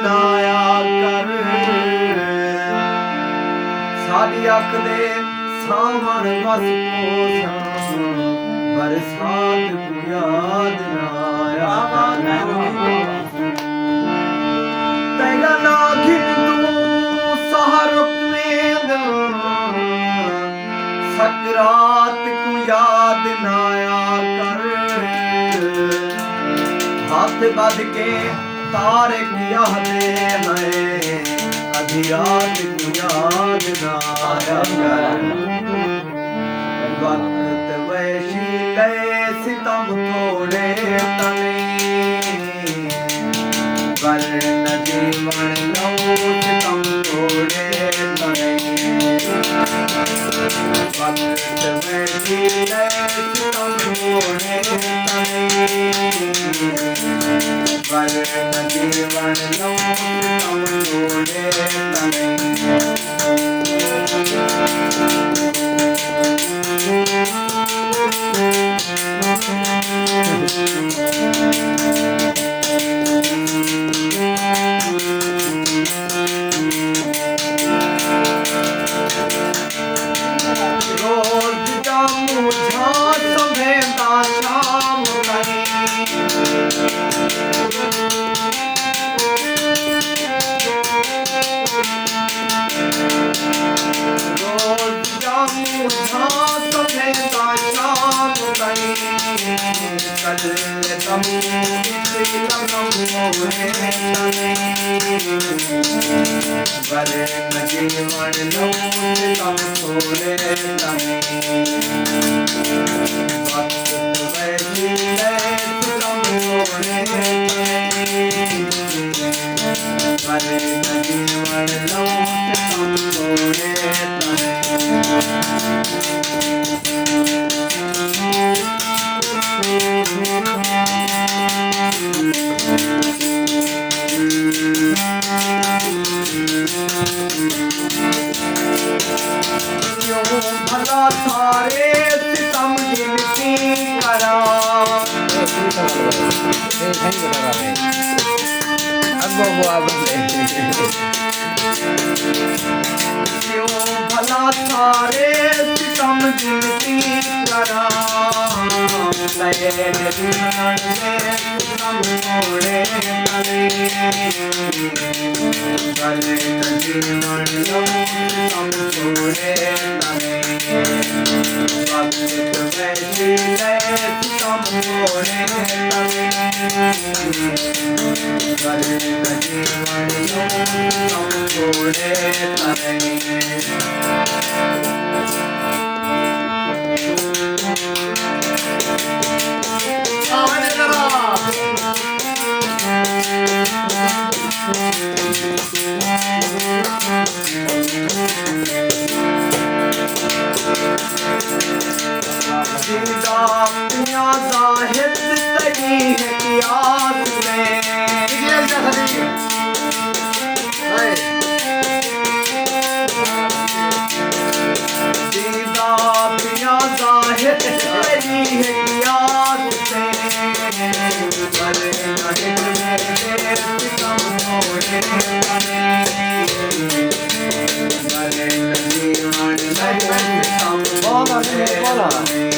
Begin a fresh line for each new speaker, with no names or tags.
ਦਿਨਾਇਆ ਕਰ ਸਾਡੀ ਅੱਖ ਦੇ ਸਾਵਣ ਵਸ ਪੋਸਾਂ ਬਰਸਾਤ ਕੋ ਯਾਦ ਨਾ ਆਇਆ ਤੈਨਾਂ ਨਾ ਘਿੰਦੂ ਸਹਰੁਕ ਵੇਂਦ सकरात को याद ना आया कर हाथ बध के तारे किया दे है अधियात को याद ना आया कर वक्त वैशी ले सितम थोड़े तने वर्ण जीवन लो सितम थोड़े तने वक्त वैसी ले सितम थोड़े तने वर्ण जीवन लो सितम थोड़े तने वर्ण जीवन लो सितम थोड़े तने वक्त वैसी ले सितम थोड़े तने वर्ण जीवन लो सितम थोड़े तने भला सारे सितम गिनती करा भला सारे सितम गिनती करा सितम थोड़े तने जीवन लो सितम थोड़े तने वक्त वैसी ले सितम थोड़े तने वर्ण जीवन लो सितम थोड़े तने जाहिद तगी है कियास में सीधा पिया जाहिद तगी है कियास में सितम थोड़े तने जीवन सितम थोड़े तने